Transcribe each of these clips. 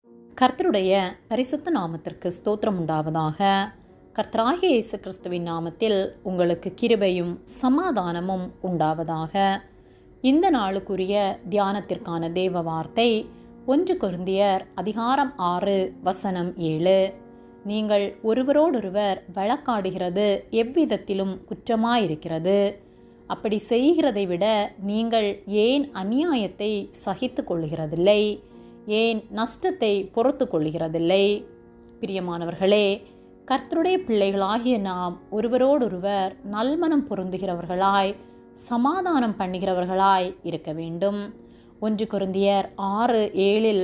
கர்த்தருடைய பரிசுத்த நாமத்திற்கு ஸ்தோத்திரம் உண்டாவதாக. கர்த்தராகிய இயேசு கிறிஸ்துவின் நாமத்தில் உங்களுக்கு கிருபையும் சமாதானமும் உண்டாவதாக. இந்த நாளுக்குரிய தியானத்திற்கான தேவ வார்த்தை 1 கொரிந்தியர் அதிகாரம் 6 வசனம் 7. நீங்கள் ஒருவரோடொருவர் வழக்காடுகிறது எவ்விதத்திலும் குற்றமாயிருக்கிறது. அப்படி செய்கிறதை விட நீங்கள் ஏன் அநியாயத்தை சகித்து கொள்கிறதில்லை? ஏன் நஷ்டத்தை பொறுத்து கொள்கிறதில்லை? பிரியமானவர்களே, கர்த்தருடைய பிள்ளைகளாகிய நாம் ஒருவரோடொருவர் நல்மனம் பொருந்துகிறவர்களாய் சமாதானம் பண்ணுகிறவர்களாய் இருக்க வேண்டும். 1 கொரிந்தியர் 6:7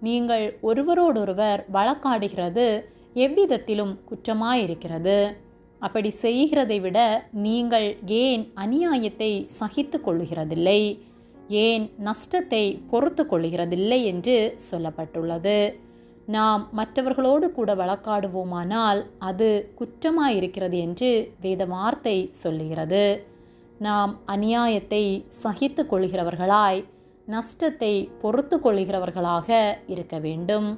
நீங்கள் ஒருவரோடொருவர் வழக்காடுகிறது எவ்விதத்திலும் குற்றமாயிருக்கிறது. அப்படி செய்கிறதை விட நீங்கள் ஏன் அநியாயத்தை சகித்து கொள்கிறதில்லை? ஏன் நஷ்டத்தை பொறுத்து கொள்கிறதில்லை என்று சொல்லப்பட்டுள்ளது. நாம் மற்றவர்களோடு கூட வழக்காடுவோமானால் அது குற்றமாயிருக்கிறது என்று வேத வார்த்தை சொல்லுகிறது. நாம் அநியாயத்தை சகித்து கொள்கிறவர்களாய் நஷ்டத்தை பொறுத்து கொள்கிறவர்களாக இருக்க வேண்டும்.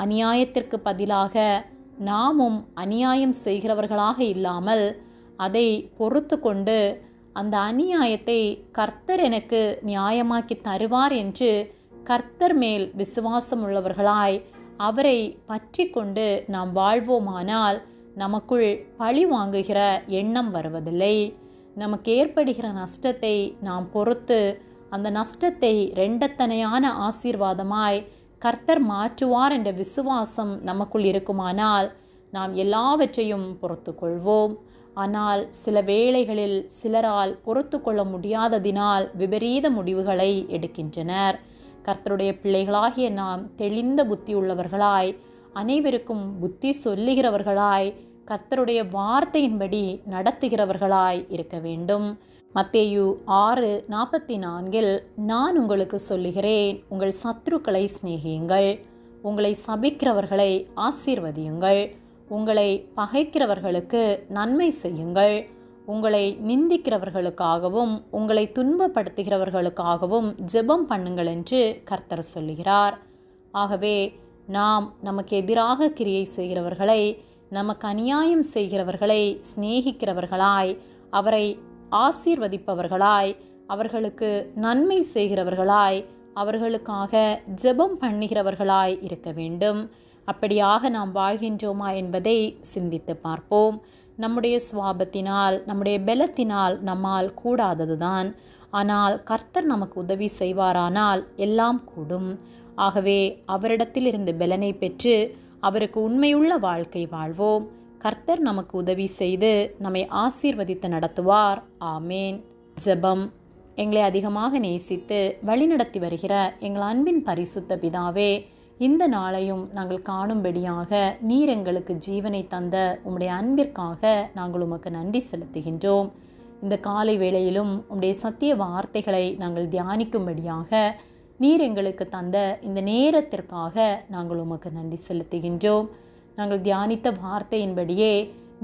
அநியாயத்திற்கு பதிலாக நாமும் அநியாயம் செய்கிறவர்களாக இல்லாமல் அதை பொறுத்து கொண்டு அந்த அநியாயத்தை கர்த்தர் எனக்கு நியாயமாக்கி தருவார் என்று கர்த்தர் மேல் விசுவாசம் உள்ளவர்களாய் அவரை பற்றி கொண்டு நாம் வாழ்வோமானால் நமக்குள் பழி வாங்குகிற எண்ணம் வருவதில்லை. நமக்கு ஏற்படுகிற நஷ்டத்தை நாம் பொறுத்து அந்த நஷ்டத்தை இரண்டத்தனையான ஆசீர்வாதமாய் கர்த்தர் மாற்றுவார் என்ற விசுவாசம் நமக்குள் இருக்குமானால் நாம் எல்லாவற்றையும் பொறுத்து கொள்வோம். ஆனால் சில வேளைகளில் சிலரால் பொறுத்து கொள்ள முடியாததினால் விபரீத முடிவுகளை எடுக்கின்றனர். கர்த்தருடைய பிள்ளைகளாகிய நாம் தெளிந்த புத்தி உள்ளவர்களாய் அனைவருக்கும் புத்தி சொல்லுகிறவர்களாய் கர்த்தருடைய வார்த்தையின்படி நடத்துகிறவர்களாய் இருக்க வேண்டும். மத்தேயு 6:44 நான் உங்களுக்கு சொல்லுகிறேன், உங்கள் சத்துருக்களை சிநேகியுங்கள், உங்களை சபிக்கிறவர்களை ஆசீர்வதியுங்கள், உங்களை பகைக்கிறவர்களுக்கு நன்மை செய்யுங்கள், உங்களை நிந்திக்கிறவர்களுக்காகவும் உங்களை துன்பப்படுத்துகிறவர்களுக்காகவும் ஜெபம் பண்ணுங்கள் என்று கர்த்தர் சொல்லுகிறார். ஆகவே நாம் நமக்கு எதிராக கிரியை செய்கிறவர்களை, நமக்கு அநியாயம் செய்கிறவர்களை சிநேகிக்கிறவர்களாய், அவரை ஆசீர்வதிப்பவர்களாய், அவர்களுக்கு நன்மை செய்கிறவர்களாய், அவர்களுக்காக ஜெபம் பண்ணுகிறவர்களாய் இருக்க வேண்டும். அப்படியாக நாம் வாழ்கின்றோமா என்பதை சிந்தித்து பார்ப்போம். நம்முடைய சுவாபத்தினால் நம்முடைய பலத்தினால் நம்மால் கூடாததுதான். ஆனால் கர்த்தர் நமக்கு உதவி செய்வாரானால் எல்லாம் கூடும். ஆகவே அவரிடத்தில் இருந்து பலனை பெற்று அவருக்கு உண்மையுள்ள வாழ்க்கை வாழ்வோம். கர்த்தர் நமக்கு உதவி செய்து நம்மை ஆசீர்வதித்து நடத்துவார். ஆமேன். ஜெபம். எங்களை அதிகமாக நேசித்து வழிநடத்தி வருகிற எங்கள் அன்பின் பரிசுத்த பிதாவே, இந்த நாளையும் நாங்கள் காணும்படியாக நீர் எங்களுக்கு ஜீவனை தந்த உம்முடைய அன்பிற்காக நாங்கள் உமக்கு நன்றி செலுத்துகின்றோம். இந்த காலை வேளையிலும் உம்முடைய சத்திய வார்த்தைகளை நாங்கள் தியானிக்கும்படியாக நீர் எங்களுக்கு தந்த இந்த நேரத்திற்காக நாங்கள் உமக்கு நன்றி செலுத்துகின்றோம். நாங்கள் தியானித்த வார்த்தையின்படியே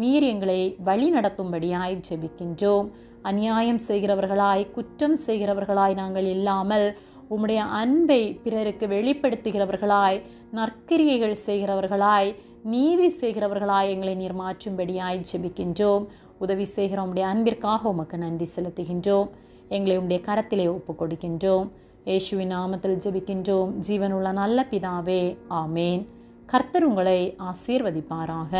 நீர் எங்களை வழி நடத்தும்படியாய் ஜெபிக்கின்றோம். அநியாயம் செய்கிறவர்களாய் குற்றம் செய்கிறவர்களாய் நாங்கள் இல்லாமல் உம்முடைய அன்பை பிறருக்கு வெளிப்படுத்துகிறவர்களாய், நற்கிரியைகள் செய்கிறவர்களாய், நீதி செய்கிறவர்களாய் எங்களை நீர் மாற்றும்படியாய் ஜெபிக்கின்றோம். உதவி செய்கிற உம்முடைய அன்பிற்காக உமக்கு நன்றி செலுத்துகின்றோம். எங்களை உம்முடைய கரத்திலே ஒப்புக் கொடுக்கின்றோம். இயேசுவின் நாமத்தில் ஜெபிக்கின்றோம் ஜீவனுள்ள நல்ல பிதாவே. ஆமேன். கர்த்தர் உங்களை ஆசீர்வதிப்பாராக.